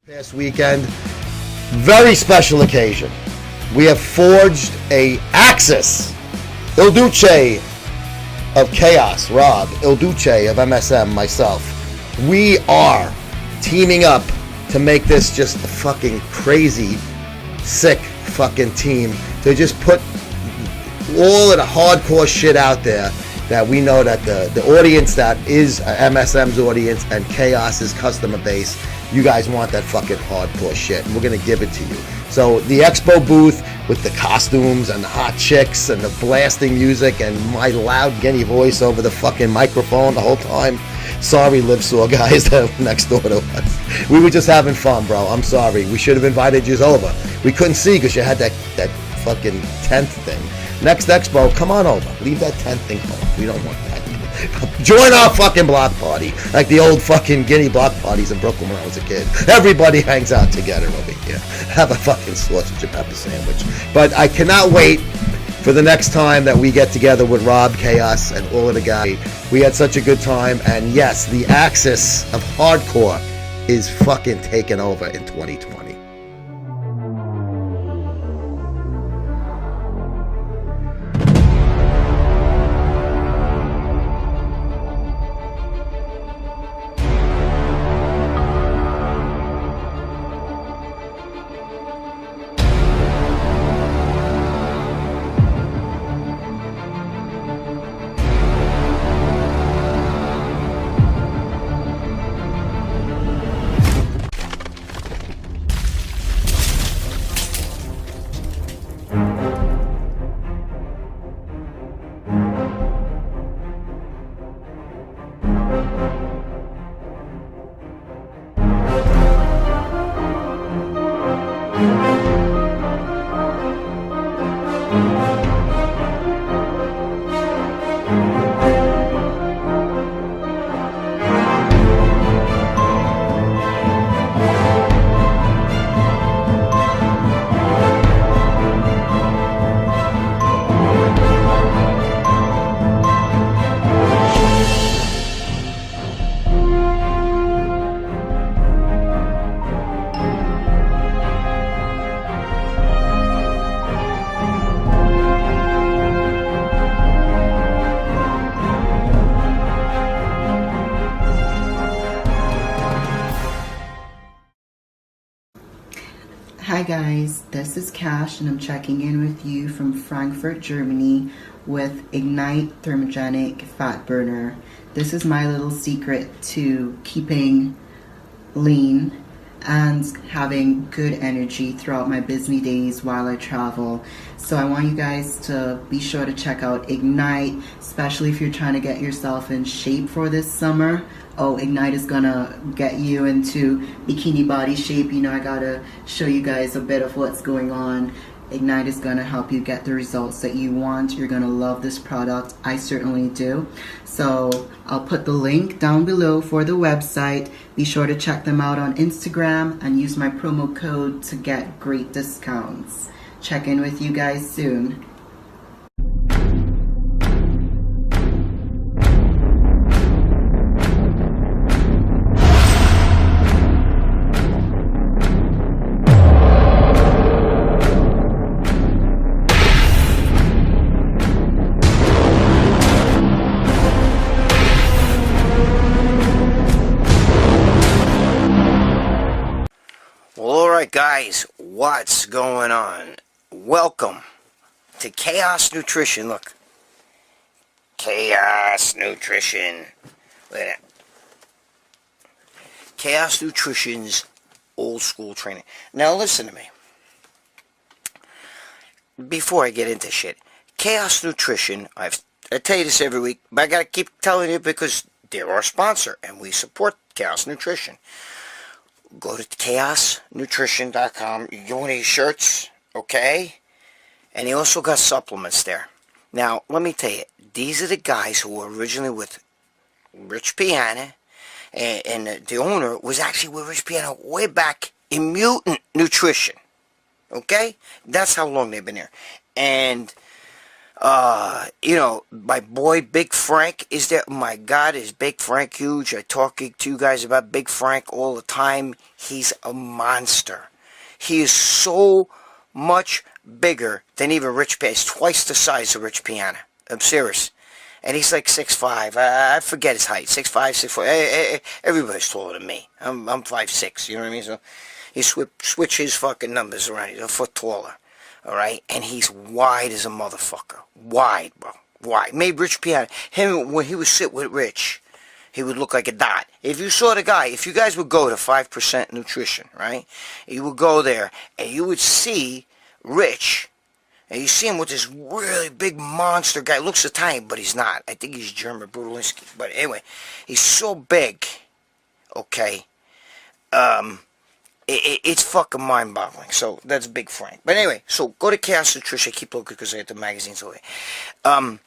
Past weekend, very special occasion. We have forged a Abscess, Il Duce of Chaos, Rob, Il Duce of MSM, myself. We are teaming up to make this just a fucking crazy, sick fucking team to just put all of the hardcore shit out there that we know that the audience that is MSM's audience and Chaos's customer base, you guys want that fucking hardcore shit, and we're gonna give it to you. So the expo booth with the costumes and the hot chicks and the blasting music and my loud guinea voice over the fucking microphone the whole time. Sorry, Livesaw guys that were next door to us. We were just having fun, bro. I'm sorry. We should have invited you over. We couldn't see because you had that fucking tent thing. Next expo, come on over. Leave that tent thing home. We don't want that. Join our fucking block party, like the old fucking Guinea block parties in Brooklyn when I was a kid. Everybody hangs out together over here. Have a fucking sausage and pepper sandwich. But I cannot wait for the next time that we get together with Rob, Chaos, and all of the guys. We had such a good time, and yes, the Abscess of hardcore is fucking taking over in 2020. Hi guys, this is Cash and I'm checking in with you from Frankfurt, Germany with Ignite Thermogenic Fat Burner. This is my little secret to keeping lean and having good energy throughout my busy days while I travel. So I want you guys to be sure to check out Ignite, especially if you're trying to get yourself in shape for this summer. Oh, Ignite is gonna get you into bikini body shape. You know, I gotta show you guys a bit of what's going on. Ignite is gonna help you get the results that you want. You're gonna love this product. I certainly do. So I'll put the link down below for the website. Be sure to check them out on Instagram and use my promo code to get great discounts. Check in with you guys soon. Guys, what's going on? Welcome to Chaos Nutrition. Look, Chaos Nutrition. Look at that. Chaos Nutrition's old school training. Now listen to me. Before I get into shit, Chaos Nutrition, I tell you this every week, but I gotta keep telling you because they're our sponsor and we support Chaos Nutrition. Go to chaosnutrition.com. You get one of these shirts, okay? And he also got supplements there. Now, let me tell you, these are the guys who were originally with Rich Piana, and the owner was actually with Rich Piana way back in Mutant Nutrition, okay? That's how long they've been there. And You know, my boy Big Frank is there. My God, is Big Frank huge? I talk to you guys about Big Frank all the time. He's a monster. He is so much bigger than even Rich Piana. He's twice the size of Rich Piana. I'm serious. And he's like 6'5". I forget his height. 6'5", 6'4". Everybody's taller than me. I'm 5'6". You know what I mean? So he switch his fucking numbers around. He's a foot taller. All right? And he's wide as a motherfucker. Wide, bro. Wide. Maybe Rich Piana. Him, when he would sit with Rich, he would look like a dot. If you saw the guy, if you guys would go to 5% Nutrition, right? You would go there, and you would see Rich, and you see him with this really big monster guy. Looks Italian, but he's not. I think he's German, Brutalinsky. But anyway, he's so big, okay? It's fucking mind-boggling. So that's Big Frank. But anyway, so go to Chaos Nutrition. I keep looking because I have the magazines away. Go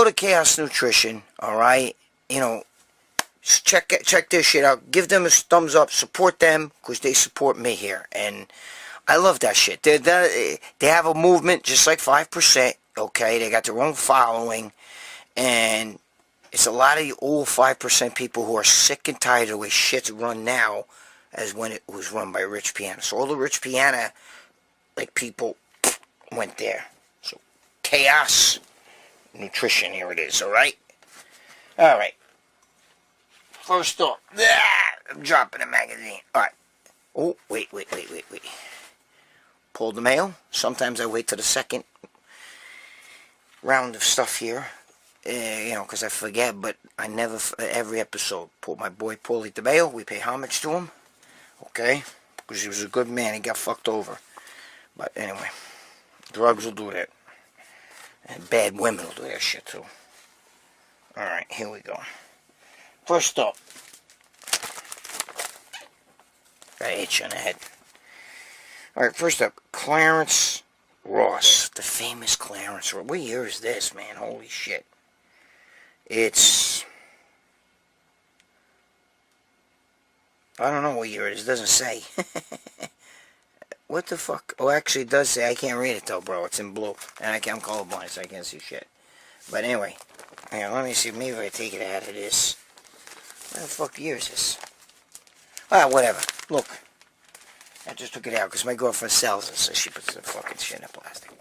to Chaos Nutrition. All right, you know, check their shit out. Give them a thumbs up. Support them because they support me here, and I love that shit. They have a movement just like 5%. Okay, they got their own following, and it's a lot of the old 5% people who are sick and tired of the way shit's run now as when it was run by Rich Piana. So all the Rich Piana, like, people went there. So Chaos Nutrition, here it is, alright? Alright. First off, I'm dropping a magazine. Alright. Oh, wait. Pull the mail. Sometimes I wait till the second round of stuff here. You know, because I forget, but I never, every episode, my boy Paulie DeMayo, we pay homage to him, okay, because he was a good man. He got fucked over, but anyway, drugs will do that, and bad women will do that shit too. Alright, here we go. First up, got an itch on the head. Alright, first up, Clarence Ross, the famous Clarence Ross. What year is this, man? Holy shit. It's, I don't know what year it is. It doesn't say. What the fuck? Oh, actually it does say. I can't read it though, bro. It's in blue. And I'm colorblind, so I can't see shit. But anyway, hang on, let me see. Maybe I take it out of this. What the fuck year is this? Ah, whatever. Look. I just took it out because my girlfriend sells it, so she puts the fucking shit in plastic.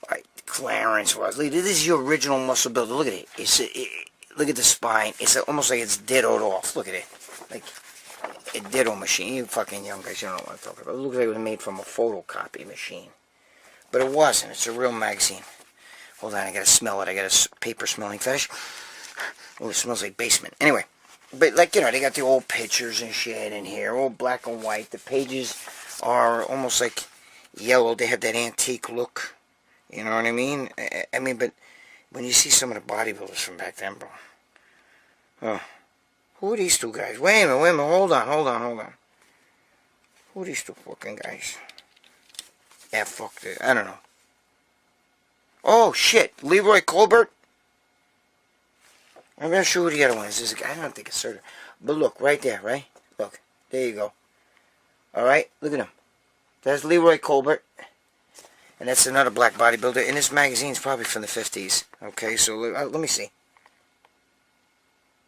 Alright, Clarence Ross. This is your original muscle builder. Look at it. Look at the spine. It's almost like it's dittoed off. Look at it. Like a ditto machine. You fucking young guys, you don't know what I'm talking about. It looks like it was made from a photocopy machine. But it wasn't. It's a real magazine. Hold on, I gotta smell it. I got a paper smelling fetish. Oh, it smells like basement. Anyway. But, like, you know, they got the old pictures and shit in here. All black and white. The pages are almost like yellow. They have that antique look. You know what I mean? I mean, but when you see some of the bodybuilders from back then, bro. Oh. Who are these two guys? Wait a minute. Hold on. Who are these two fucking guys? Yeah, fuck this. I don't know. Oh, shit. Leroy Colbert? I'm not sure who the other one is. This guy, I don't think it's certain. But look, right there, right? Look. There you go. Alright? Look at him. That's Leroy Colbert. And that's another black bodybuilder. And this magazine's probably from the 50s. Okay, so let me see.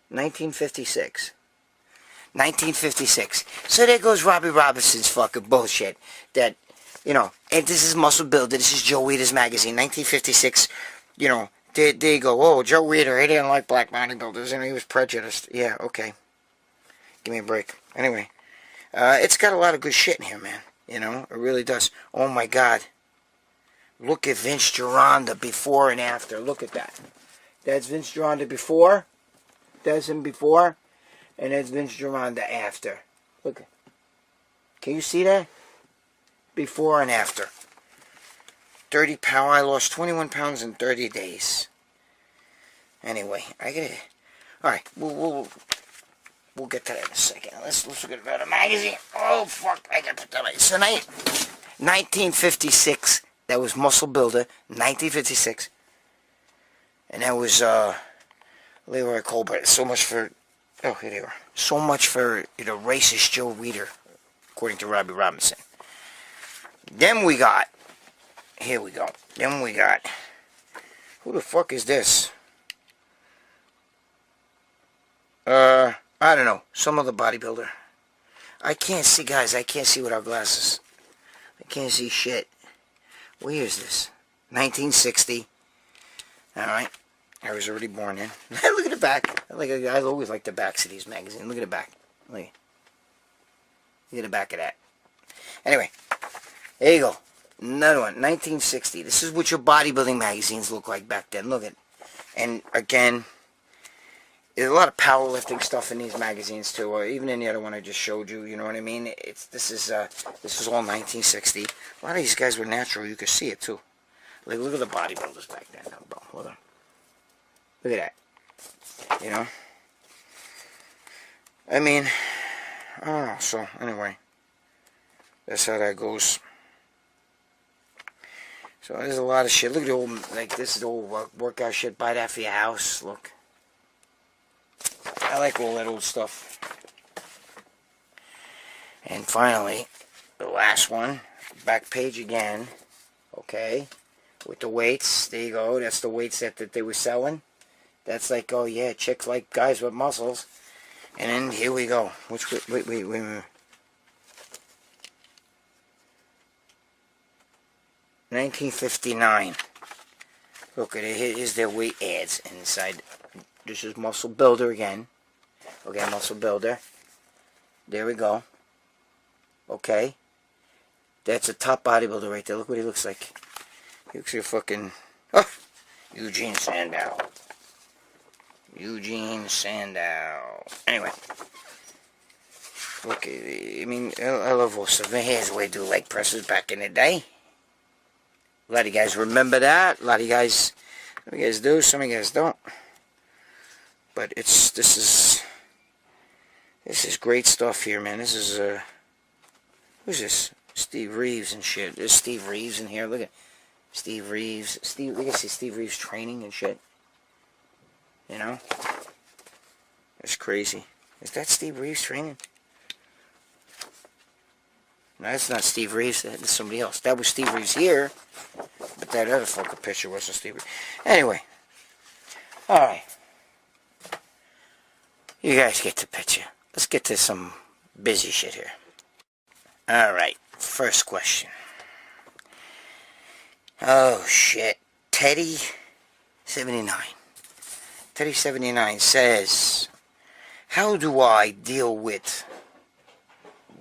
1956. 1956. So there goes Robbie Robinson's fucking bullshit. That, you know, and this is Muscle Builder. This is Joe Weider's magazine. 1956, you know. There you go. Oh, Joe Weider, he didn't like black bodybuilders, and he was prejudiced. Yeah, okay. Give me a break. Anyway, it's got a lot of good shit in here, man. You know, it really does. Oh, my God. Look at Vince Gironda before and after. Look at that. That's Vince Gironda before. That's him before. And that's Vince Gironda after. Look. Can you see that? Before and after. 30 pounds. I lost 21 pounds in 30 days. Anyway, I get it. Alright, we'll get to that in a second. Let's look at the magazine. Oh, fuck. I got to put that away. So, 1956. That was Muscle Builder. 1956. And that was, Leroy Colbert. So much for... Oh, here they are. So much for the racist Joe Weider, according to Robbie Robinson. Then we got... here we go. Then we got, who the fuck is this? I don't know. Some other bodybuilder. I can't see, guys. I can't see without glasses. I can't see shit. What year is this? 1960. Alright. I was already born in. Look at the back. I always like the backs of these magazines. Look at the back. Look at the back of that. Anyway. There you go. Another one. 1960. This is what your bodybuilding magazines look like back then. Look at it. And again, there's a lot of powerlifting stuff in these magazines too, or even in the other one I just showed you. You know what I mean? This is all 1960. A lot of these guys were natural. You could see it too. Like, look at the bodybuilders back then, bro. Look at that. You know? I mean, I don't know. So anyway, that's how that goes. So there's a lot of shit. Look at the old, like, this is the old workout shit. Buy that for your house. Look. I like all that old stuff. And finally, the last one, back page again, okay, with the weights. There you go. That's the weights that they were selling. That's like, oh yeah, chicks like guys with muscles. And then here we go. Wait. 1959. Look at it. Here's their weight ads inside. This is Muscle Builder again. Okay, Muscle Builder. There we go. Okay. That's a top bodybuilder right there. Look what he looks like. He looks like a fucking... Oh! Eugene Sandow. Eugene Sandow. Anyway. Look, I mean, I love all stuff. Here's the way to do leg presses back in the day. A lot of you guys remember that. A lot of you guys... Some of you guys do, some of you guys don't. But this is great stuff here, man. This is who's this? Steve Reeves and shit. There's Steve Reeves in here. Look at Steve Reeves. Look at Steve Reeves training and shit. You know? That's crazy. Is that Steve Reeves training? No, that's not Steve Reeves. That's somebody else. That was Steve Reeves here. But that other fucking picture wasn't Steve Reeves. Anyway. Alright. You guys get the picture. Let's get to some busy shit here. Alright, first question. Oh shit. Teddy79. Teddy79 says, how do I deal with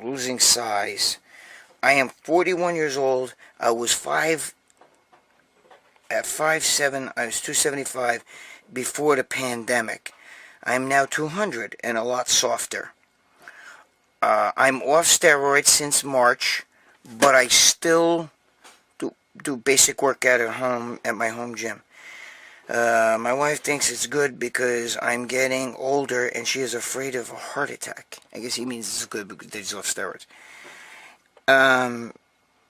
losing size? I am 41 years old. I was 5'7", I was 275 before the pandemic. I'm now 200 and a lot softer. I'm off steroids since March, but I still do basic workout at home at my home gym. My wife thinks it's good because I'm getting older and she is afraid of a heart attack. I guess he means it's good because he's off steroids.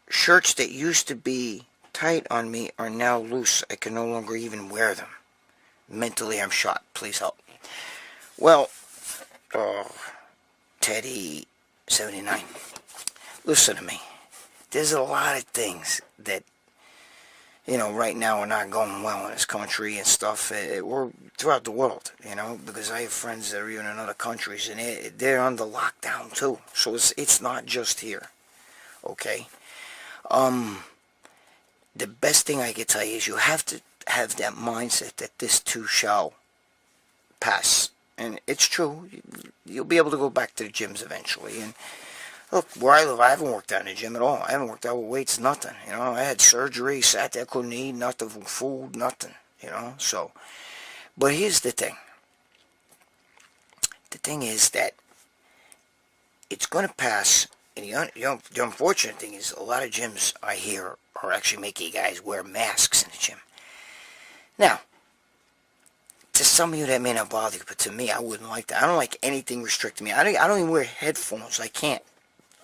Shirts that used to be tight on me are now loose. I can no longer even wear them. Mentally, I'm shot. Please help. Well, Teddy79, listen to me. There's a lot of things that, you know, right now are not going well in this country and stuff, or throughout the world, you know, because I have friends that are even in other countries, and they're under lockdown too, so it's not just here, okay? The best thing I can tell you is you have to have that mindset that this too shall pass. And it's true. You'll be able to go back to the gyms eventually. And look, where I live, I haven't worked out in the gym at all. I haven't worked out with weights, nothing. You know, I had surgery, sat there, couldn't eat, nothing, food, nothing. You know, so. But here's the thing. The thing is that it's going to pass. And the unfortunate thing is a lot of gyms I hear are actually making guys wear masks in the gym. Now, to some of you that may not bother you, but to me, I wouldn't like that. I don't like anything restricting me. I don't even wear headphones. I can't.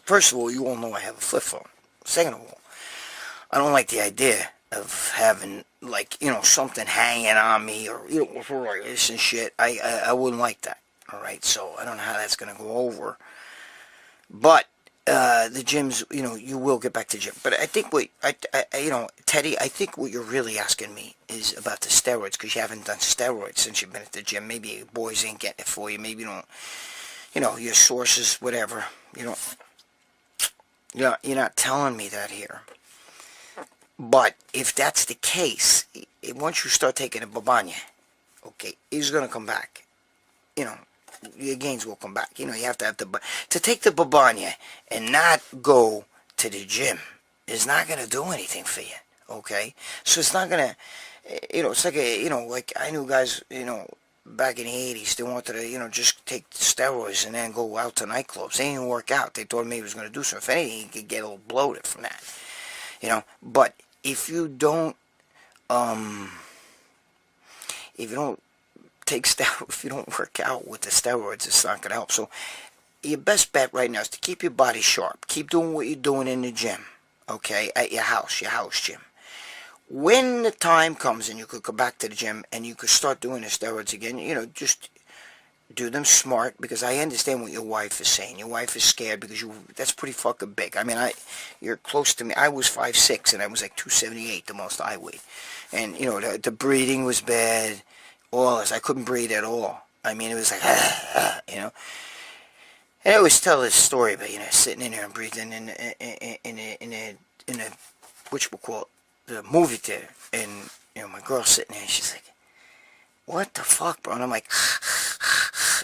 First of all, you all know I have a flip phone. Second of all, I don't like the idea of having, like, you know, something hanging on me or, you know, like this and shit. I wouldn't like that. All right, so I don't know how that's going to go over. But the gyms, you will get back to the gym. But I think Teddy, I think what you're really asking me is about the steroids, because you haven't done steroids since you've been at the gym. Maybe boys ain't getting it for you. Maybe you don't, your sources, whatever. You're not telling me that here. But if that's the case, once you start taking a babanya, okay, it's going to come back. Your gains will come back. You have to have to take the babanya and not go to the gym is not going to do anything for you, okay? So it's not going to, it's like like I knew guys, back in the 80s, they wanted to, just take steroids and then go out to nightclubs. They didn't work out. They thought maybe it was going to do something. If anything, you could get a little bloated from that, But if you don't, take steroids, if you don't work out with the steroids, it's not going to help. So your best bet right now is to keep your body sharp. Keep doing what you're doing in the gym, okay, at your house gym. When the time comes and you could go back to the gym and you could start doing the steroids again, just do them smart, because I understand what your wife is saying. Your wife is scared because that's pretty fucking big. I mean, you're close to me. I was 5'6", and I was like 278, the most I weighed. And, the breathing was bad. All this, I couldn't breathe at all. I mean, it was like, And I always tell this story about, sitting in there and breathing in a which we'll call it, the movie theater. And, my girl's sitting there and she's like, what the fuck, bro? And I'm like,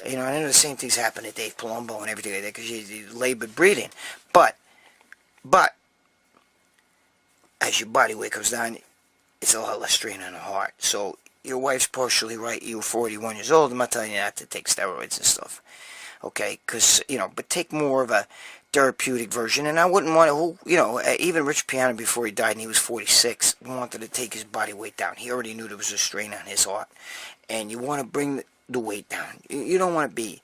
I know the same things happen to Dave Palumbo and everything like that, because you labored breathing. But, as your body weight comes down, it's a lot less strain on the heart. So, your wife's partially right. You're 41 years old. I'm not telling you not to take steroids and stuff. Okay? Because, but take more of a therapeutic version. And I wouldn't want to, even Rich Piana, before he died, and he was 46, wanted to take his body weight down. He already knew there was a strain on his heart. And you want to bring the weight down. You don't want to be,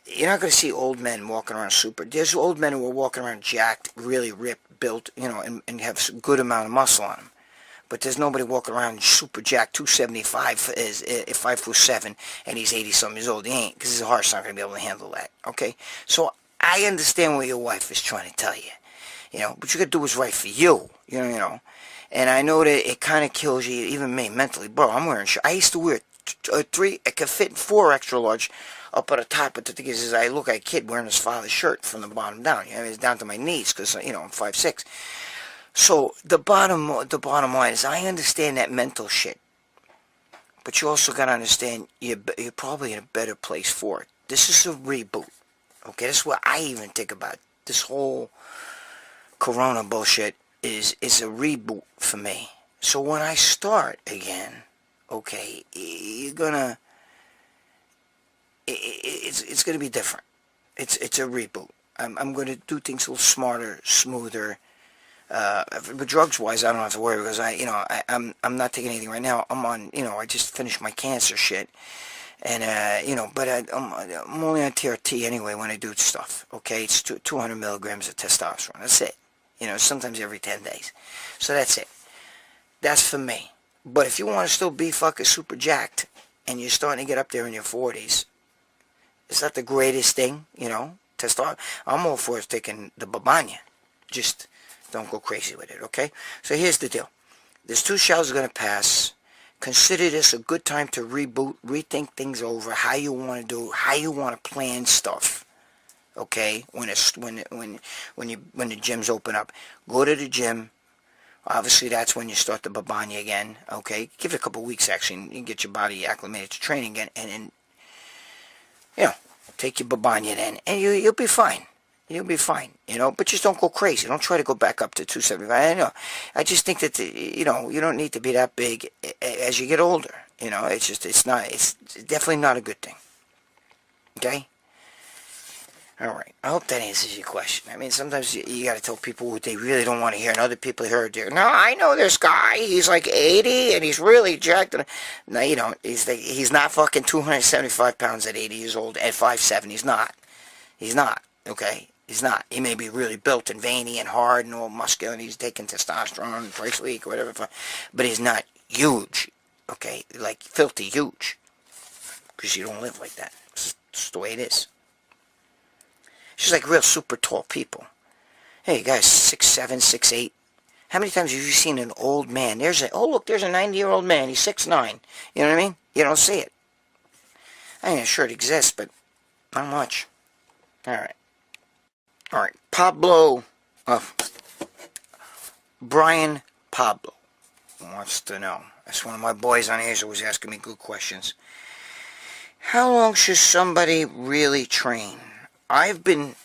you're not going to see old men walking around super. There's old men who are walking around jacked, really ripped, built, and have a good amount of muscle on them. But there's nobody walking around super jacked, 275, is 5'7", and he's 80-something years old. He ain't, because his heart's not going to be able to handle that, okay? So I understand what your wife is trying to tell you, but you got to do what's right for you, And I know that it kind of kills you, even me, mentally. Bro, I'm wearing shirts. I used to wear it could fit 4 extra large up at the top, but the thing is I look like a kid wearing his father's shirt from the bottom down. It's down to my knees, because, I'm 5'6". So the bottom line is, I understand that mental shit, but you also got to understand you're probably in a better place for it. This is a reboot, okay? That's what I even think about. This whole Corona bullshit is a reboot for me. So when I start again, okay, it's gonna be different. It's a reboot. I'm gonna do things a little smarter, smoother. But drugs-wise, I don't have to worry, because I'm not taking anything right now. I'm on, I just finished my cancer shit, and but I'm only on TRT anyway when I do stuff. Okay, it's 200 milligrams of testosterone. That's it. Sometimes every 10 days. So that's it. That's for me. But if you want to still be fucking super jacked, and you're starting to get up there in your 40s, it's not the greatest thing, testosterone. I'm all for taking the babanya. Just don't go crazy with it, okay? So here's the deal. This 2 showers are going to pass. Consider this a good time to reboot, rethink things over, how you want to do, how you want to plan stuff, okay? When the gyms open up, go to the gym. Obviously, that's when you start the babanya again, okay? Give it a couple weeks, actually, and you get your body acclimated to training again, and take your babanya then, and you'll be fine. You'll be fine, but just don't go crazy. Don't try to go back up to 275. I know. I just think that, you don't need to be that big as you get older. It's definitely not a good thing. Okay? Alright, I hope that answers your question. I mean, sometimes you gotta tell people what they really don't want to hear, and other people hear it. No, I know this guy, he's like 80, and he's really jacked. No, you don't. He's not fucking 275 pounds at 80 years old, at 5'7". He's not. He's not, okay? He's not. He may be really built and veiny and hard and all muscular, and he's taking testosterone twice a week or whatever, but he's not huge, okay? Like, filthy huge. Because you don't live like that. It's just the way it is. She's like real super tall people. Hey, you guys, 6'7", 6'8". How many times have you seen an old man? Oh, look, there's a 90-year-old man. He's 6'9". You know what I mean? You don't see it. I ain't sure it exists, but not much. All right. Pablo, Brian Pablo wants to know. That's one of my boys on here who's always asking me good questions. How long should somebody really train? I've been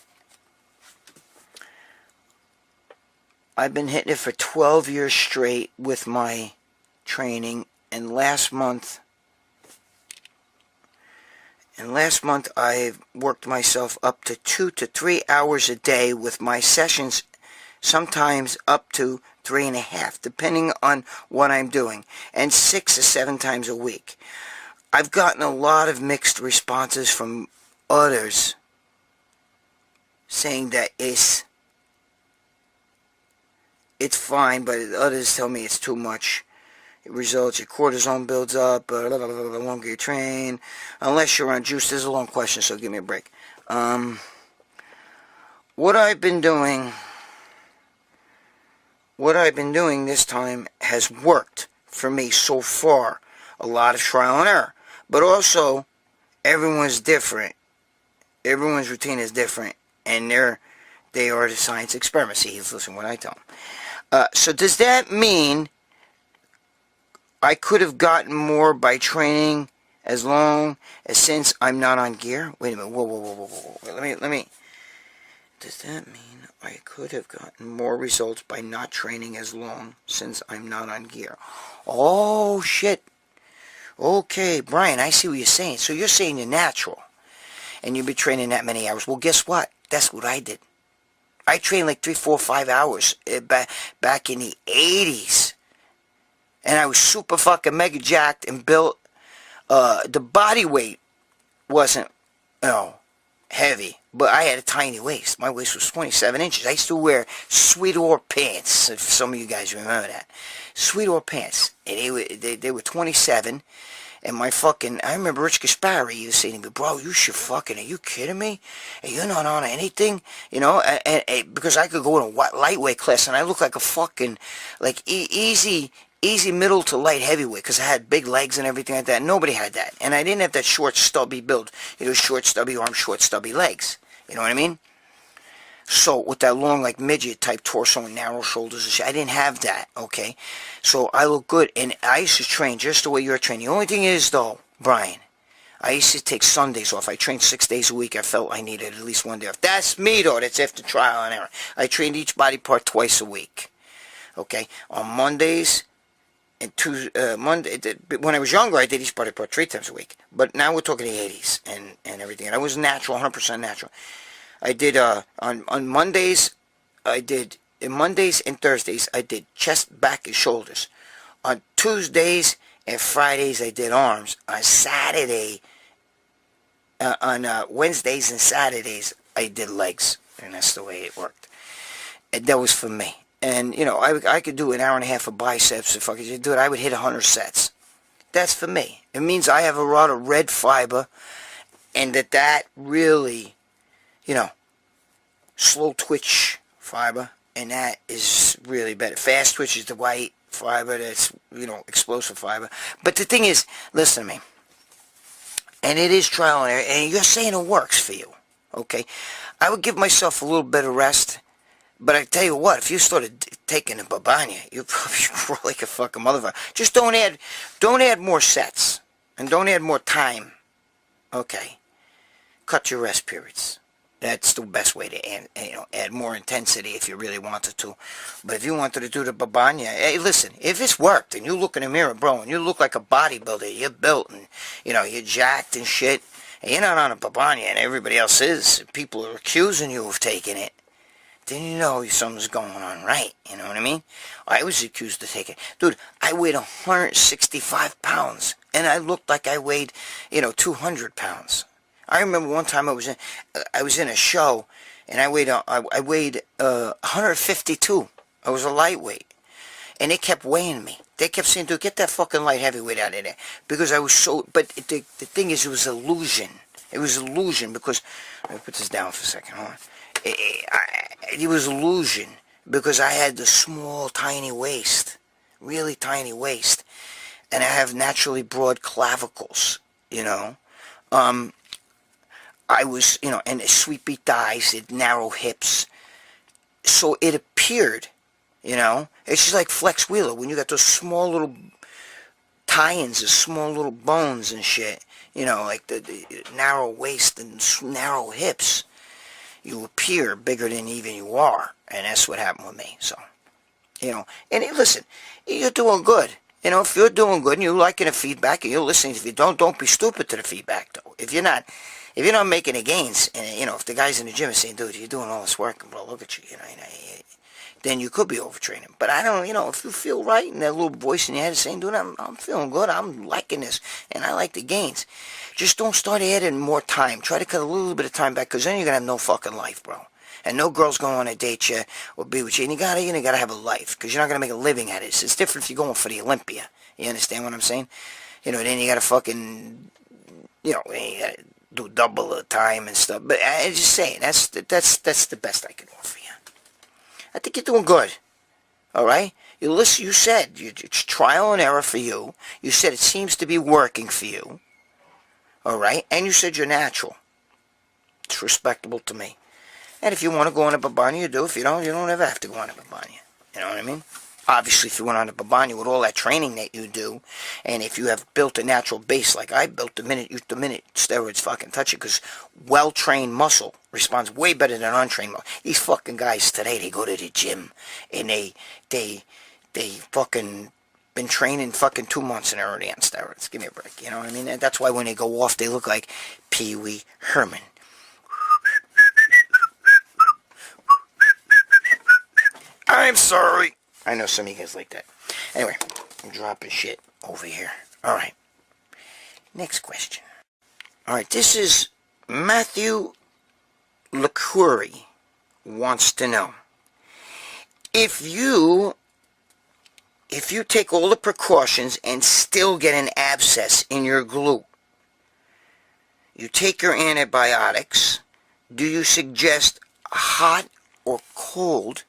hitting it for 12 years straight with my training, and last month I worked myself up to 2 to 3 hours a day with my sessions, sometimes up to 3.5, depending on what I'm doing, and 6 or 7 times a week. I've gotten a lot of mixed responses from others saying that it's fine, but others tell me it's too much. It results, your cortisol builds up, the longer you train, unless you're on juice. This is a long question, so give me a break. What I've been doing this time has worked for me so far. A lot of trial and error. But also, everyone's different. Everyone's routine is different. And they are the science experiments. See, he's listening to what I tell him. So does that mean I could have gotten more by training as long as since I'm not on gear? Wait a minute. Whoa. Let me. Does that mean I could have gotten more results by not training as long since I'm not on gear? Oh, shit. Okay, Brian, I see what you're saying. So you're saying you're natural, and you've been training that many hours. Well, guess what? That's what I did. I trained like 3, 4, 5 hours back in the 80s. And I was super fucking mega jacked and built. The body weight wasn't, heavy, but I had a tiny waist. My waist was 27 inches. I used to wear Sweetor pants, if some of you guys remember that. Sweetor pants. And they were 27. And I remember Rich Gaspari used to say to me, bro, are you kidding me? And you're not on anything? And because I could go in a lightweight class, and I look like a fucking, like, easy middle to light heavyweight, because I had big legs and everything like that. Nobody had that. And I didn't have that short, stubby build. Short, stubby arms, short, stubby legs. You know what I mean? So, with that long, like, midget-type torso and narrow shoulders and shit, I didn't have that, okay? So, I look good, and I used to train just the way you're training. The only thing is, though, Brian, I used to take Sundays off. I trained 6 days a week. I felt I needed at least one day off. That's me, though. That's after trial and error. I trained each body part twice a week, okay? On Mondays and when I was younger, I did each body part 3 times a week. But now we're talking the 80s and everything. And I was natural, 100% natural. I did, on Mondays, Mondays and Thursdays, I did chest, back, and shoulders. On Tuesdays and Fridays, I did arms. On Wednesdays and Saturdays, I did legs. And that's the way it worked. And that was for me. And, I could do an hour and a half of biceps. If I could do it, I would hit 100 sets. That's for me. It means I have a lot of red fiber, and that really, slow twitch fiber, and that is really better. Fast twitch is the white fiber, that's, explosive fiber. But the thing is, listen to me, and it is trial and error, and you're saying it works for you, okay? I would give myself a little bit of rest, but I tell you what, if you started taking a babanya, you'd probably grow like a fucking motherfucker. Just don't add more sets, and don't add more time, okay? Cut your rest periods. That's the best way to add more intensity if you really wanted to. But if you wanted to do the babanya, hey, listen, if it's worked and you look in the mirror, bro, and you look like a bodybuilder, you're built and, you're jacked and shit, and you're not on a babanya and everybody else is, people are accusing you of taking it, then you know something's going on right, you know what I mean? I was accused of taking it. Dude, I weighed 165 pounds, and I looked like I weighed, 200 pounds. I remember one time I was in a show, and I weighed 152. I was a lightweight, and they kept weighing me. They kept saying, "Dude, get that fucking light heavyweight out of there," because I was so. But the thing is, it was illusion. It was illusion because, let me put this down for a second, hold on. It was illusion because I had the small, tiny waist, really tiny waist, and I have naturally broad clavicles, you know. I was, you know, and sweet beat thighs, narrow hips, so it appeared, you know, it's just like Flex Wheeler, when you got those small little tie-ins, the small little bones and shit, you know, like the narrow waist and narrow hips, you appear bigger than even you are, and that's what happened with me. So, you know, and listen, you're doing good. You know, if you're doing good and you're liking the feedback and you're listening, if you don't be stupid to the feedback though. If you're not making the gains, and you know, if the guys in the gym are saying, dude, you're doing all this work, and bro, look at you, you know, then you could be overtraining. But I don't, you know, if you feel right and that little voice in your head is saying, dude, I'm feeling good, I'm liking this, and I like the gains, just don't start adding more time. Try to cut a little bit of time back, because then you're going to have no fucking life, bro. And no girl's going to want to date you or be with you. And you gotta have a life, because you're not going to make a living at it. It's different if you're going for the Olympia. You understand what I'm saying? You know, then you got to fucking, you know, you got to do double the time and stuff. But I'm just saying, that's the best I can offer you. I think you're doing good. All right? You listen. You said it's trial and error for you. You said it seems to be working for you. All right? And you said you're natural. It's respectable to me. And if you want to go on a Babani, you do. If you don't ever have to go on a Babani. You know what I mean? Obviously, if you went on a Babani with all that training that you do, and if you have built a natural base like I built, the minute steroids fucking touch it, because well-trained muscle responds way better than untrained muscle. These fucking guys today, they go to the gym, and they fucking been training fucking 2 months and they're already on steroids. Give me a break, you know what I mean? And that's why when they go off, they look like Pee Wee Herman. I'm sorry. I know some of you guys like that. Anyway, I'm dropping shit over here. Alright. Next question. Alright, this is Matthew LeCoury wants to know. If you take all the precautions and still get an abscess in your glute, you take your antibiotics, do you suggest hot or cold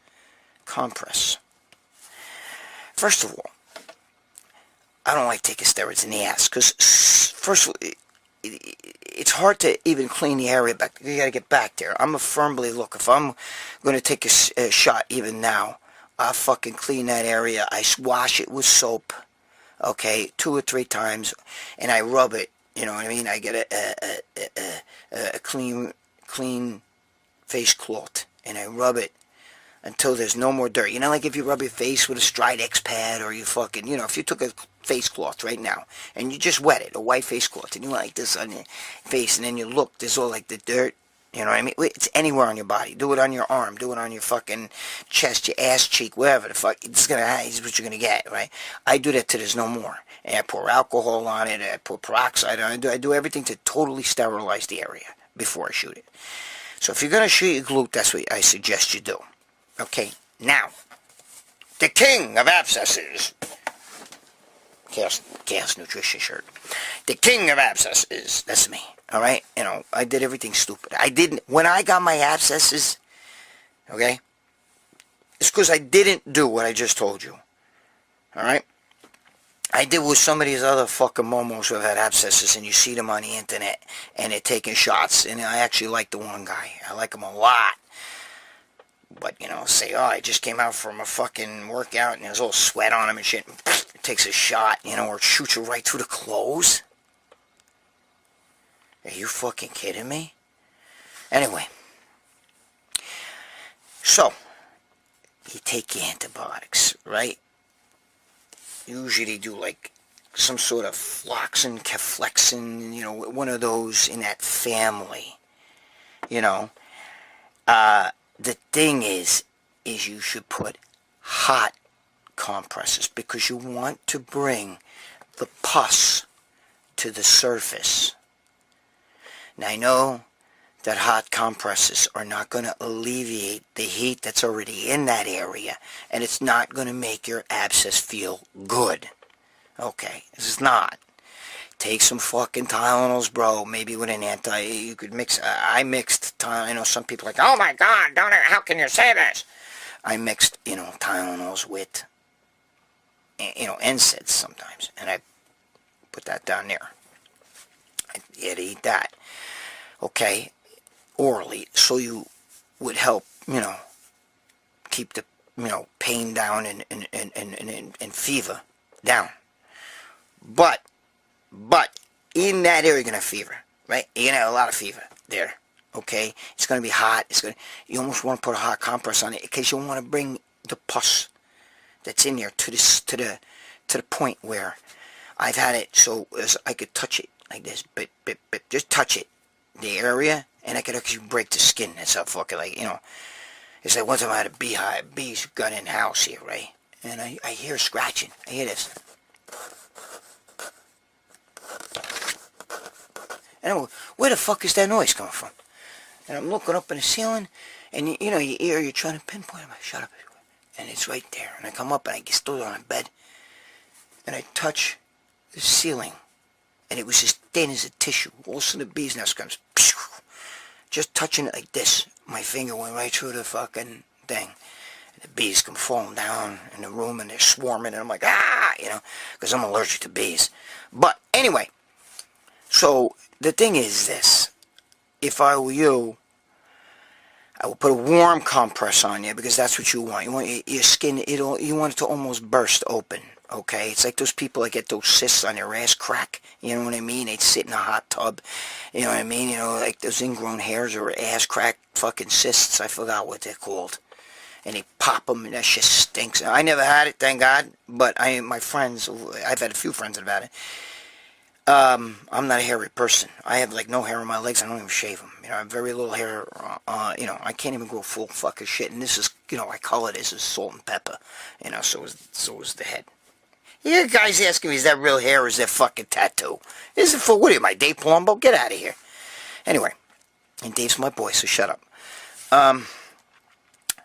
compress? First of all, I don't like taking steroids in the ass, because first of all, it's hard to even clean the area back. You got to get back there. I'm a firm believer, look, if I'm going to take a shot even now, I fucking clean that area. I wash it with soap, okay, 2 or 3 times, and I rub it, you know what I mean? I get a clean face cloth, and I rub it until there's no more dirt. You know, like if you rub your face with a Stridex pad, or you fucking, you know, if you took a face cloth right now and you just wet it, a white face cloth, and you like this on your face, and then you look, there's all like the dirt, you know what I mean? It's anywhere on your body. Do it on your arm, do it on your fucking chest, your ass cheek, wherever the fuck. It's what you're gonna get, right? I do that till there's no more. And I pour alcohol on it, I pour peroxide on it, I do everything to totally sterilize the area before I shoot it. So if you're gonna shoot your glute, that's what I suggest you do. Okay, now, the king of abscesses, Chaos Nutrition shirt, the king of abscesses, that's me, alright? You know, I did everything stupid. When I got my abscesses, okay, it's because I didn't do what I just told you, alright? I did with some of these other fucking momos who have had abscesses, and you see them on the internet, and they're taking shots, and I actually like the one guy. I like him a lot. But, you know, say, oh, I just came out from a fucking workout and there's all sweat on him and shit. And it takes a shot, you know, or it shoots you right through the clothes. Are you fucking kidding me? Anyway. So, you take your antibiotics, right? Usually do like some sort of floxin, ceflexin, you know, one of those in that family. You know. The thing is you should put hot compresses, because you want to bring the pus to the surface. Now, I know that hot compresses are not going to alleviate the heat that's already in that area, and it's not going to make your abscess feel good. Okay, it's not. take some fucking Tylenols, bro. Maybe with an you could mix. I mixed Tylenol. I know some people are like, oh my God, how can you say this? I mixed, Tylenols with, NSAIDs sometimes, and I put that down there. You had to eat that, okay, orally, so you would help, keep the, pain down and fever down. But in that area, you're going to have fever, right? You're going to have a lot of fever there, okay? It's going to be hot. You almost want to put a hot compress on it because you want to bring the pus that's in there to the point where I've had it so as I could touch it like this, but just touch it, the area, and I could actually break the skin. That's how fucking, it's like one time I had a beehive. Bees got in the house here, right? And I hear scratching. I hear this. And I'm like, where the fuck is that noise coming from? And I'm looking up in the ceiling, and your ear, you're trying to pinpoint it. I'm like, shut up. And it's right there. And I come up, and I get stood on a bed, and I touch the ceiling, and it was as thin as a tissue. All of a sudden, the bee's nest comes, just touching it like this. My finger went right through the fucking thing. The bees come falling down in the room, and they're swarming, and I'm like, because I'm allergic to bees. But anyway, so the thing is this. If I were you, I would put a warm compress on you, because that's what you want. You want your skin, you want it to almost burst open, okay? It's like those people that get those cysts on their ass crack, you know what I mean? They sit in a hot tub, you know what I mean? Like those ingrown hairs or ass crack fucking cysts, I forgot what they're called. And they pop them, and that shit stinks. I never had it, thank God, but my friends, I've had a few friends that have had it. I'm not a hairy person. I have like no hair on my legs. I don't even shave them. I have very little hair. I can't even grow full fucking shit. And this is, I call it this is salt and pepper. So is the head. Yeah, guys asking me, is that real hair or is that fucking tattoo? Is it for, what are you, my Dave Palumbo? Get out of here. Anyway, and Dave's my boy, so shut up.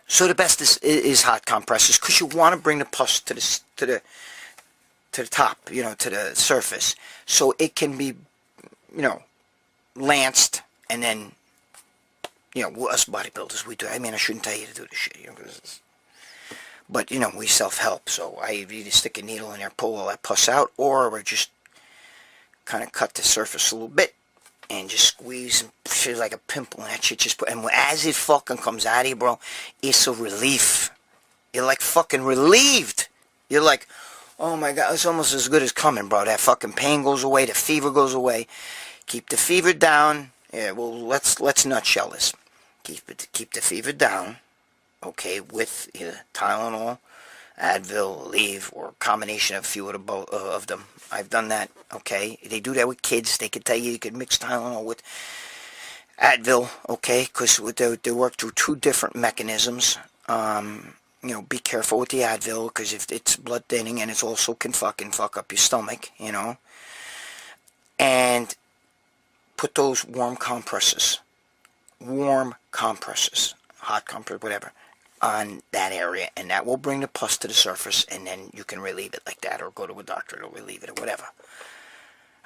So the best is hot compresses, because you want to bring the pus to the top, to the surface, so it can be, lanced, and then, us bodybuilders, we do. I mean, I shouldn't tell you to do this shit, but, we self-help, so I either stick a needle in there, pull all that pus out, or we just kind of cut the surface a little bit, and just squeeze and shit like a pimple, and that shit just and as it fucking comes out of you, bro, it's a relief. You're like fucking relieved. You're like, oh my God, it's almost as good as coming, bro. That fucking pain goes away, the fever goes away. Keep the fever down. Yeah, well, let's nutshell this. Keep the fever down, okay, with either Tylenol, Advil, Aleve, or a combination of a few of them. I've done that, okay? They do that with kids. They could tell you could mix Tylenol with Advil, okay? Because they work through two different mechanisms. Be careful with the Advil, because if it's blood thinning, and it also can fucking fuck up your stomach, And put those warm compresses, hot compress, whatever, on that area, and that will bring the pus to the surface, and then you can relieve it like that, or go to a doctor to relieve it, or whatever.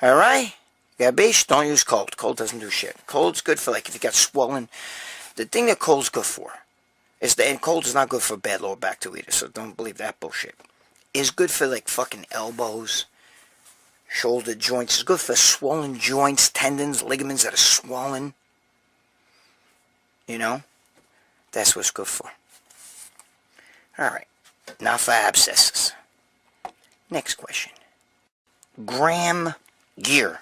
Alright? Yeah, beach, don't use cold. Cold doesn't do shit. Cold's good for, like, if you got swollen. The thing that cold's good for and cold is not good for bad lower back too either, so don't believe that bullshit. It's good for, like, fucking elbows, shoulder joints. It's good for swollen joints, tendons, ligaments that are swollen. That's what it's good for. Alright, now for abscesses. Next question. Graham Gear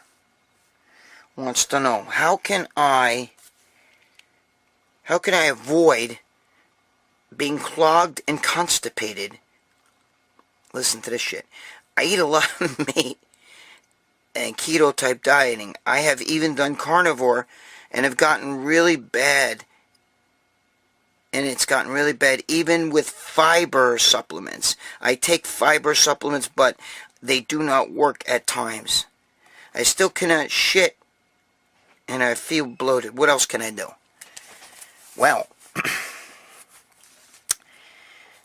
wants to know, how can I avoid being clogged and constipated? Listen to this shit. I eat a lot of meat and keto type dieting. I have even done carnivore and have gotten really bad. And it's gotten really bad even with fiber supplements. I take fiber supplements, but they do not work at times. I still cannot shit, and I feel bloated. What else can I do? Well,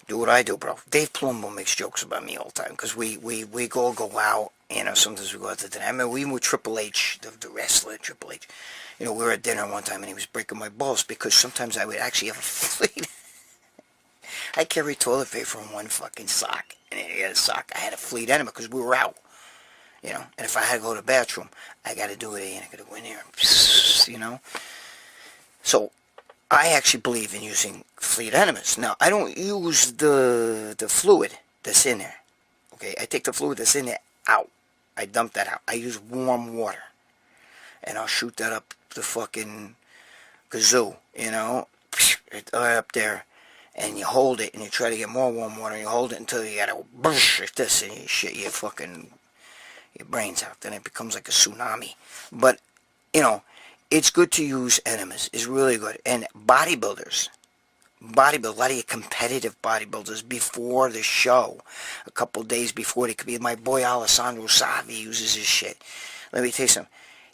do what I do, bro. Dave Palumbo makes jokes about me all the time, because we go out, You know, sometimes we go out to dinner. I mean, we were with Triple H, the wrestler, Triple H. You know, we were at dinner one time and he was breaking my balls because sometimes I would actually have a fleet. I carry toilet paper in one fucking sock. And in the other sock, I had a fleet enema because we were out. You know, and if I had to go to the bathroom, I got to do it and I got to go in there. You know? So, I actually believe in using fleet enemas. Now, I don't use the fluid that's in there. Okay, I take the fluid that's in there out. I dump that out. I use warm water. And I'll shoot that up the fucking kazoo, you know, right up there. And you hold it, and you try to get more warm water, and you hold it until you gotta brush like this, and you shit your fucking, your brains out. Then it becomes like a tsunami. But, you know, it's good to use enemas. It's really good. And bodybuilders, a lot of your competitive bodybuilders before the show, a couple days before, they could be, my boy Alessandro Savi uses his shit. Let me tell you something.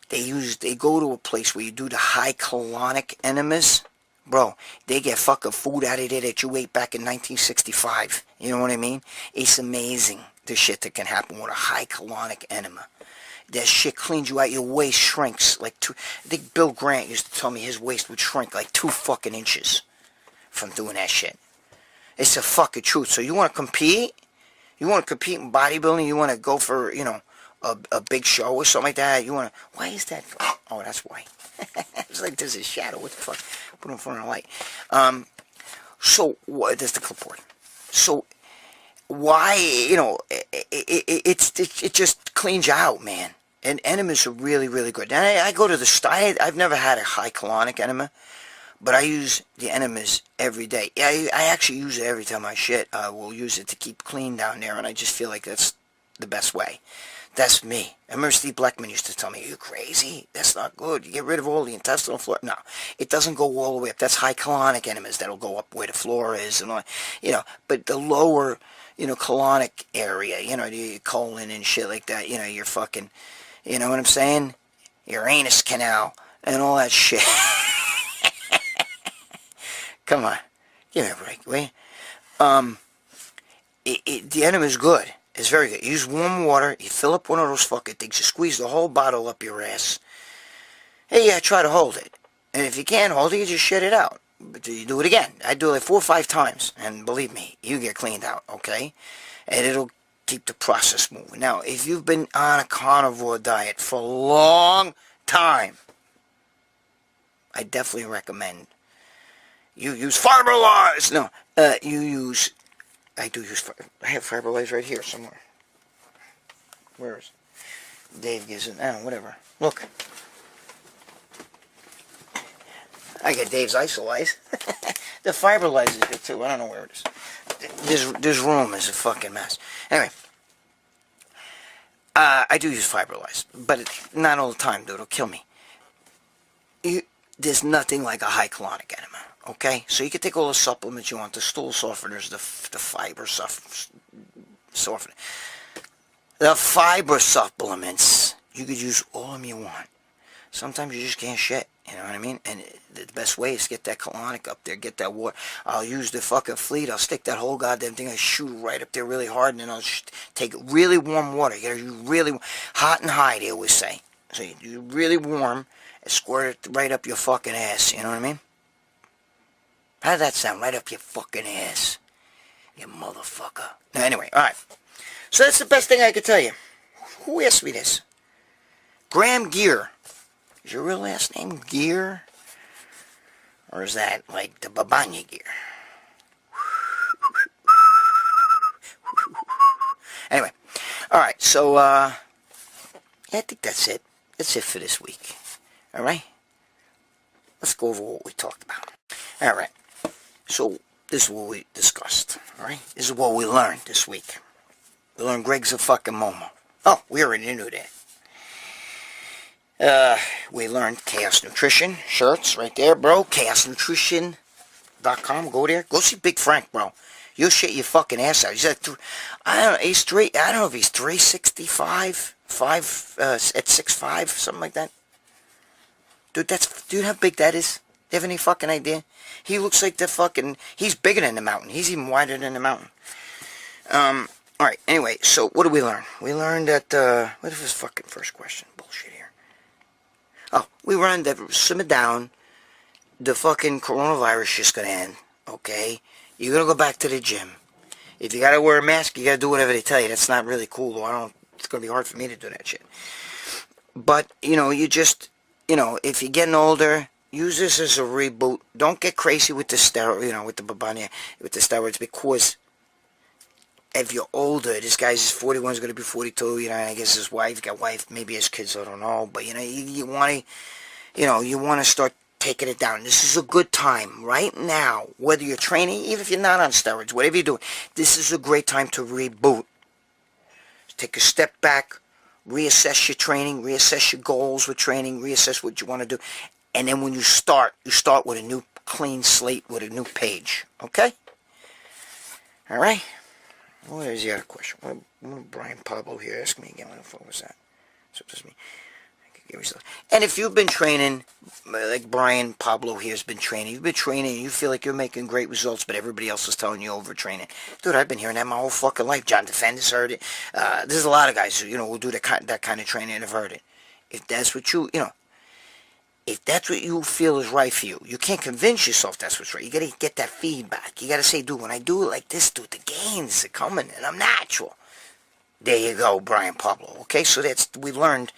They go to a place where you do the high colonic enemas. Bro, they get fucking food out of there that you ate back in 1965. You know what I mean? It's amazing, the shit that can happen with a high colonic enema. That shit cleans you out. Your waist shrinks like two. I think Bill Grant used to tell me his waist would shrink like 2 fucking inches from doing that shit. It's the fucking truth. So you want to compete? You want to compete in bodybuilding? You want to go for, you know, a big show or something like that? You want to... Why is that? Oh, that's why. It's like there's a shadow. What the fuck? Put it in front of the light. So, there's the clipboard. So, why, you know, it just cleans you out, man. And enemas are really, really good. And I go to the store. I've never had a high colonic enema, but I use the enemas every day. I actually use it every time I shit. I will use it to keep clean down there, and I just feel like that's the best way. That's me. I remember Steve Blackman used to tell me, "Are you crazy? That's not good. You get rid of all the intestinal flora." No, it doesn't go all the way up. That's high colonic enemas that'll go up where the flora is and all, you know. But the lower, you know, colonic area, you know, the colon and shit like that, you know, your fucking, you know what I'm saying? Your anus canal and all that shit. Come on, give me a break, will you? The enema is good. It's very good. You use warm water, you fill up one of those fucking things, you squeeze the whole bottle up your ass. Hey, yeah, try to hold it. And if you can't hold it, you just shit it out. But you do it again. I do it like 4 or 5 times, and believe me, you get cleaned out, okay? And it'll keep the process moving. Now, if you've been on a carnivore diet for a long time, I definitely recommend you use Fiberlize. No, you use... I do use... I have Fiberlize right here somewhere. Where is it? Dave gives it... Oh, whatever. Look. I get Dave's Isolize. The Fiberlize is good too. I don't know where it is. This room is a fucking mess. Anyway. I do use Fiberlize. But not all the time, dude. It'll kill me. There's nothing like a high colonic enema. Okay, so you can take all the supplements you want, the stool softeners, the fiber softener. The fiber supplements, you could use all of them you want. Sometimes you just can't shit, you know what I mean? And the best way is to get that colonic up there, get that water. I'll use the fucking fleet, I'll stick that whole goddamn thing, I shoot right up there really hard, and then I'll take really warm water. You gotta use really hot and high, they always say. So you do really warm, and squirt it right up your fucking ass, you know what I mean? How does that sound? Right up your fucking ass. You motherfucker. Now, anyway, alright. So that's the best thing I could tell you. Who asked me this? Graham Gear. Is your real last name Gear? Or is that like the Babanya Gear? Anyway. Alright, so, yeah, I think that's it. That's it for this week. Alright? Let's go over what we talked about. Alright. So, this is what we discussed, alright? This is what we learned this week. We learned Gregg's a fucking Momo. Oh, we already knew that. We learned Chaos Nutrition shirts right there, bro. ChaosNutrition.com. Go there. Go see Big Frank, bro. You'll shit your fucking ass out. He's at, I don't know if he's 365, at 6'5", something like that. Dude, do you know how big that is? Do you have any fucking idea? He looks like the fucking... He's bigger than the mountain. He's even wider than the mountain. Alright, anyway, so what did we learn? We learned that, what was this fucking first question? Bullshit here. Oh, we learned that, simmer down, the fucking coronavirus is gonna end, okay? You're gonna go back to the gym. If you gotta wear a mask, you gotta do whatever they tell you. That's not really cool, though. It's gonna be hard for me to do that shit. But, you just, if you're getting older, use this as a reboot. Don't get crazy with the steroid, with the babania, with the steroids, because if you're older, this guy's 41, is going to be 42, I guess his wife, maybe his kids, I don't know, but, you want to, you want to start taking it down. This is a good time, right now, whether you're training, even if you're not on steroids, whatever you're doing, this is a great time to reboot. Take a step back, reassess your training, reassess your goals with training, reassess what you want to do, and then when you start with a new clean slate, with a new page, okay? All right? What is the other question? What Brian Pablo here? Ask me again. What the fuck was that? So just me. And if you've been training, like Brian Pablo here has been training, you've been training and you feel like you're making great results, but everybody else is telling you overtraining. Dude, I've been hearing that my whole fucking life. John Defenders heard it. There's a lot of guys who, will do that kind of training and have heard it. If that's what if that's what you feel is right for you, you can't convince yourself that's what's right. You gotta get that feedback. You gotta say, dude, when I do it like this, dude, the gains are coming and I'm natural. There you go, Brian Pablo. Okay, so we learned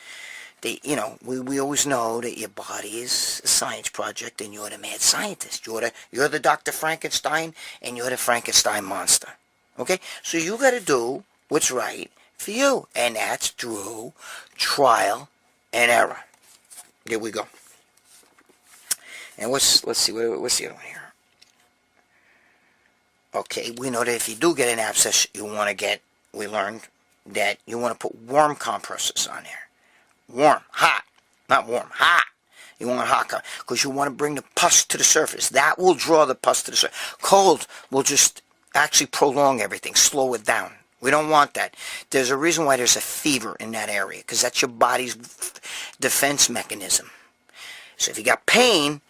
that, we always know that your body is a science project and you're the mad scientist. You're the Dr. Frankenstein and you're the Frankenstein monster. Okay, so you gotta do what's right for you, and that's through trial and error. Here we go. And let's see, what's the other one here? Okay, we know that if you do get an abscess, we learned that you want to put warm compresses on there. Warm, hot, not warm, hot. You want hot, because you want to bring the pus to the surface. That will draw the pus to the surface. Cold will just actually prolong everything, slow it down. We don't want that. There's a reason why there's a fever in that area, because that's your body's defense mechanism. So if you got pain,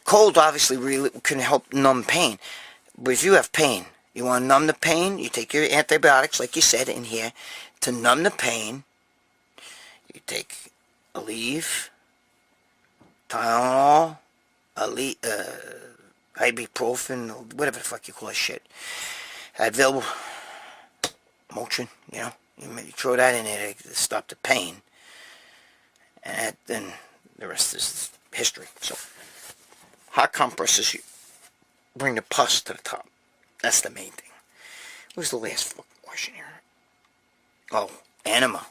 cold obviously really can help numb pain. But if you have pain, you want to numb the pain, you take your antibiotics, like you said in here, to numb the pain. You take Aleve, Tylenol, ibuprofen, whatever the fuck you call that shit. Advil, Motrin, you throw that in there to stop the pain. And then the rest is history. So, hot compresses, you bring the pus to the top. That's the main thing. What was the last fucking question here? Oh, enema.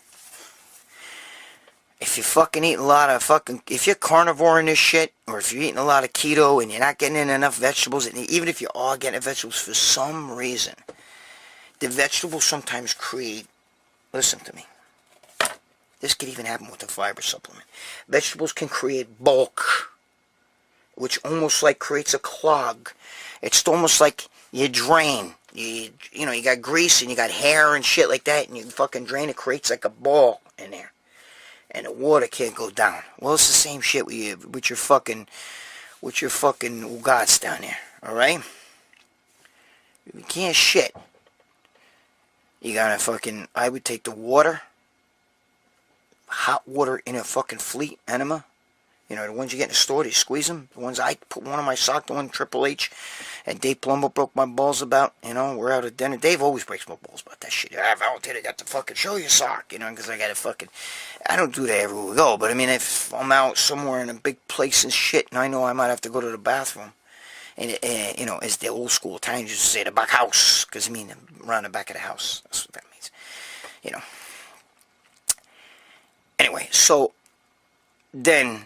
If you're fucking eating a lot of if you're carnivore in this shit, or if you're eating a lot of keto and you're not getting in enough vegetables, and even if you are getting vegetables for some reason, the vegetables sometimes create, listen to me, this could even happen with a fiber supplement. Vegetables can create bulk, which almost like creates a clog. It's almost like you drain. You got grease and you got hair and shit like that, and you fucking drain, it creates like a ball in there. And the water can't go down. Well, it's the same shit with your fucking guts down there, alright? You can't shit. You gotta I would take the water, hot water in a fucking Fleet enema. The ones you get in the store, they squeeze them. The ones I put one on my sock, the one Triple H, and Dave Plumbo broke my balls about. We're out at dinner. Dave always breaks my balls about that shit. I got to fucking show you a sock, because I got to I don't do that everywhere we go, but if I'm out somewhere in a big place and shit, and I know I might have to go to the bathroom, and as the old school Italians used to say, the back house, because around the back of the house. That's what that means. Anyway, so then,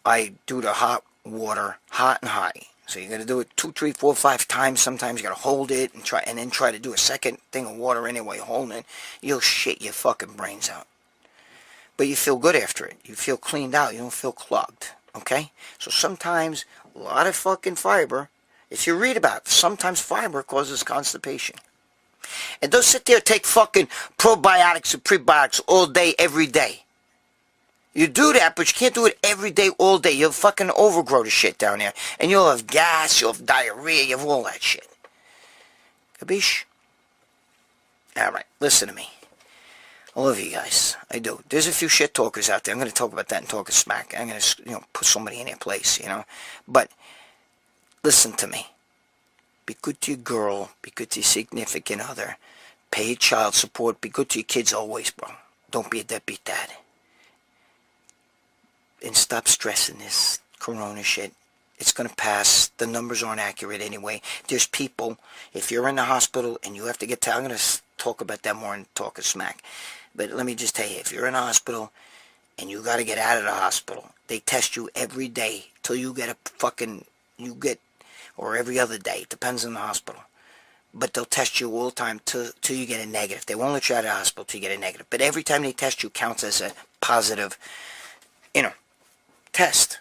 I do the hot water, hot and high. So you got to do it 2, 3, 4, 5 times. Sometimes you got to hold it and then try to do a second thing of water anyway, holding it. You'll shit your fucking brains out. But you feel good after it. You feel cleaned out. You don't feel clogged. Okay? So sometimes a lot of fucking fiber, if you read about it, sometimes fiber causes constipation. And don't sit there and take fucking probiotics and prebiotics all day, every day. You do that, but you can't do it every day, all day. You'll fucking overgrow the shit down there. And you'll have gas, you'll have diarrhea, you have all that shit. Capiche? Alright, listen to me. I love you guys. I do. There's a few shit talkers out there. I'm going to talk about that and talk a smack. I'm going to, put somebody in their place, But, listen to me. Be good to your girl. Be good to your significant other. Pay your child support. Be good to your kids always, bro. Don't be a deadbeat dad. And stop stressing this corona shit. It's going to pass. The numbers aren't accurate anyway. There's people, if you're in the hospital and you have to get I'm going to talk about that more and talk a smack. But let me just tell you, if you're in a hospital and you got to get out of the hospital, they test you every day till you get or every other day. It depends on the hospital. But they'll test you all the time till you get a negative. They won't let you out of the hospital till you get a negative. But every time they test you counts as a positive, test.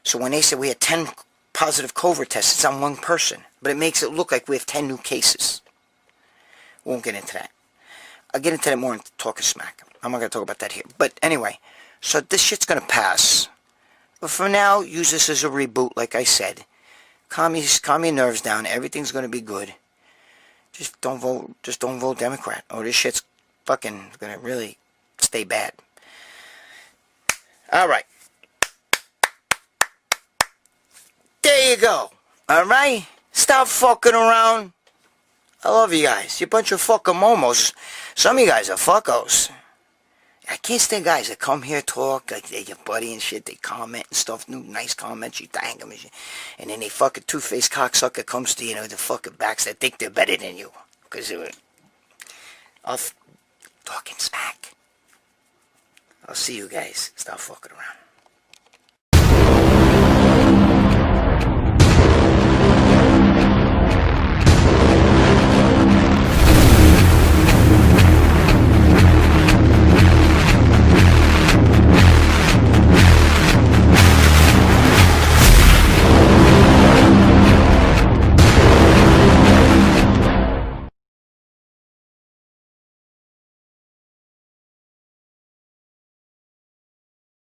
So when they say we had 10 positive COVID tests, it's on one person. But it makes it look like we have 10 new cases. Won't get into that. I'll get into that more in Talk of Smack. I'm not going to talk about that here. But anyway, so this shit's going to pass. But for now, use this as a reboot, like I said. Calm your nerves down. Everything's going to be good. Just don't vote Democrat. Or this shit's fucking going to really stay bad. Alright. There you go. Alright? Stop fucking around. I love you guys. You're a bunch of fucking momos. Some of you guys are fuckos. I can't stand guys that come here, talk, like they're your buddy and shit. They comment and stuff, nice comments, you thank them and shit. And then they fucking two-faced cocksucker comes to, the fucking backs that think they're better than you. Because they were off talking smack. I'll see you guys. Stop fucking around.